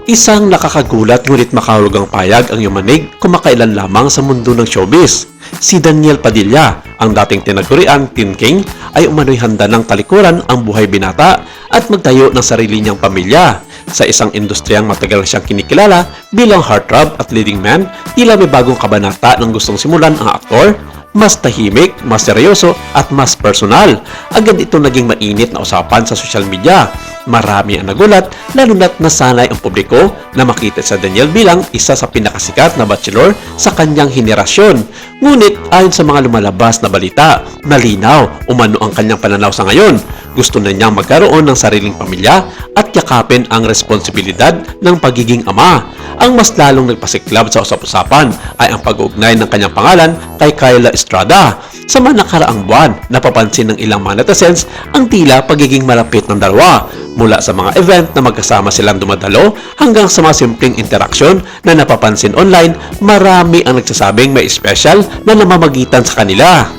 Isang nakakagulat ngunit makahulugang payag ang yumanig kumakailan lamang sa mundo ng showbiz. Si Daniel Padilla, ang dating tinaguriang Teen King, ay umano'y handa ng talikuran ang buhay binata at magtayo ng sarili niyang pamilya. Sa isang industriyang matagal na siyang kinikilala bilang heartthrob at leading man, tila may bagong kabanata ng gustong simulan ang aktor. Mas tahimik, mas seryoso at mas personal. Agad ito naging mainit na usapan sa social media. Marami ang nagulat, lalo na't nasanay ang publiko na makita sa Daniel bilang isa sa pinakasikat na bachelor sa kanyang henerasyon. Ngunit ayon sa mga lumalabas na balita, malinaw umano ang kanyang pananaw sa ngayon. Gusto na niyang magkaroon ng sariling pamilya at yakapin ang responsibilidad ng pagiging ama. Ang mas lalong nagpasiklab sa usap-usapan ay ang pag-uugnay ng kanyang pangalan kay Kyla Estrada. Sa mga nakaraang buwan, napapansin ng ilang mga netizens ang tila pagiging malapit ng dalawa. Mula sa mga event na magkasama silang dumadalo hanggang sa mga simpleng interaksyon na napapansin online, marami ang nagsasabing may special na namamagitan sa kanila.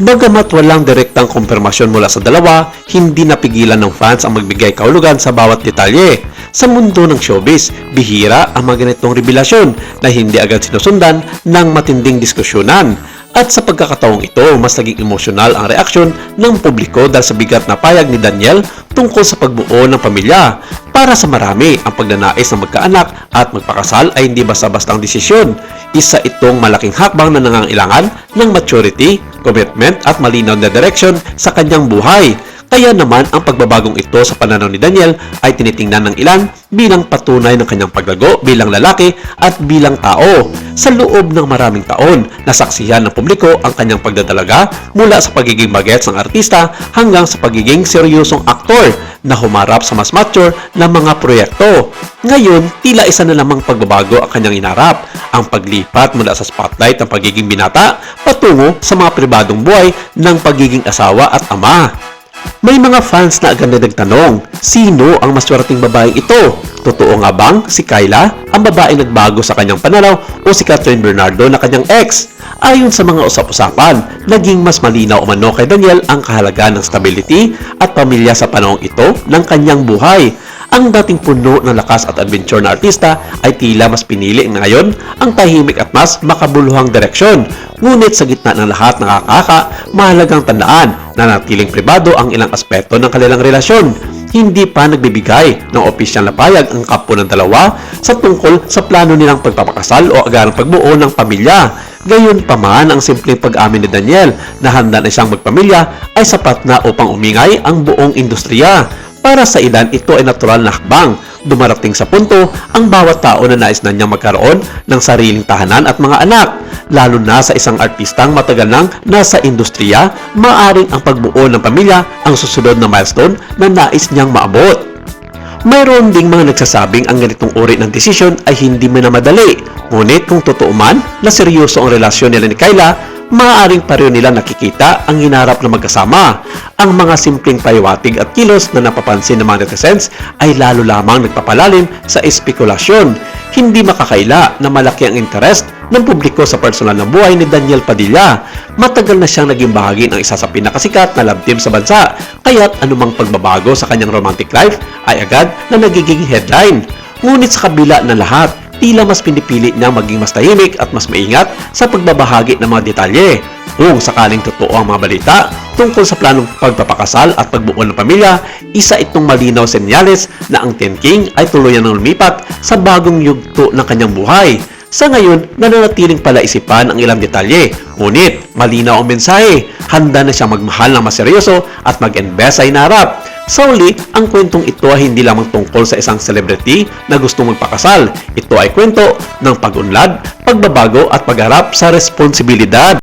Bagamat walang direktang kumpirmasyon mula sa dalawa, hindi napigilan ng fans ang magbigay kahulugan sa bawat detalye. Sa mundo ng showbiz, bihira ang mga ganitong revelasyon na hindi agad sinusundan ng matinding diskusyonan. At sa pagkakataong ito, mas naging emosyonal ang reaksyon ng publiko dahil sa bigat na payag ni Daniel tungkol sa pagbuo ng pamilya. Para sa marami, ang pagnanais ng magkaanak at magpakasal ay hindi basta-bastang desisyon. Isa itong malaking hakbang na nangangailangan ng maturity, commitment at malinaw na direksyon sa kanyang buhay. Kaya naman ang pagbabagong ito sa pananaw ni Daniel ay tinitingnan ng ilan bilang patunay ng kanyang paglago bilang lalaki at bilang tao. Sa loob ng maraming taon, nasaksihan ng publiko ang kanyang pagdadalaga mula sa pagiging bagets ng artista hanggang sa pagiging seryosong aktor na humarap sa mas mature na mga proyekto. Ngayon, tila isa na lamang pagbabago ang kanyang inarap, ang paglipat mula sa spotlight ng pagiging binata patungo sa mga pribadong buhay ng pagiging asawa at ama. May mga fans na agad na nagtanong, sino ang maswerteng babaeng ito? Totoo nga bang si Kyla ang babaeng nagbago sa kanyang pananaw o si Catherine Bernardo na kanyang ex? Ayon sa mga usap-usapan, naging mas malinaw umano kay Daniel ang kahalagaan ng stability at pamilya sa panahong ito ng kanyang buhay. Ang dating puno ng lakas at adventure na artista ay tila mas pinili ngayon ang tahimik at mas makabuluhang direksyon. Ngunit sa gitna ng lahat ng mahalagang tandaan na natiling pribado ang ilang aspeto ng kanilang relasyon. Hindi pa nagbibigay ng opisyal na payag ang kapo ng dalawa sa tungkol sa plano nilang pagpapakasal o agarang pagbuo ng pamilya. Gayon pa man, ang simpleng pag-amin ni Daniel na handa na siyang magpamilya ay sapat na upang umingay ang buong industriya. Para sa ilan, ito ay natural na hakbang. Dumarating sa punto ang bawat tao na nais na niyang magkaroon ng sariling tahanan at mga anak. Lalo na sa isang artistang matagal nang nasa industriya, maaring ang pagbuo ng pamilya ang susunod na milestone na nais niyang maabot. Mayroon ding mga nagsasabing ang ganitong uri ng desisyon ay hindi minamadali. Ngunit kung totoo man na seryoso ang relasyon nila ni Kyla, maaaring pareho nila nakikita ang hinarap na magkasama. Ang mga simpleng pahiwatig at kilos na napapansin ng mga netizens ay lalo lamang nagpapalalim sa espekulasyon. Hindi makakaila na malaki ang interest ng publiko sa personal na buhay ni Daniel Padilla. Matagal na siyang naging bahagi ng isa sa pinakasikat na love team sa bansa, kaya't anumang pagbabago sa kanyang romantic life ay agad na nagiging headline. Ngunit sa kabila ng lahat, tila mas pinipili niya maging mas tahimik at mas maingat sa pagbabahagi ng mga detalye. Kung sakaling totoo ang mga balita tungkol sa planong pagpapakasal at pagbuo ng pamilya, isa itong malinaw senyales na ang Teen King ay tuluyan ng lumipat sa bagong yugto ng kanyang buhay. Sa ngayon, nananatiling palaisipan ang ilang detalye, ngunit malinaw ang mensahe, handa na siyang magmahal ng mas seryoso at mag-invest sa inarap. Sa uli, ang kwentong ito ay hindi lamang tungkol sa isang celebrity na gustong magpakasal. Ito ay kwento ng pag-unlad, pagbabago at pagharap sa responsibilidad.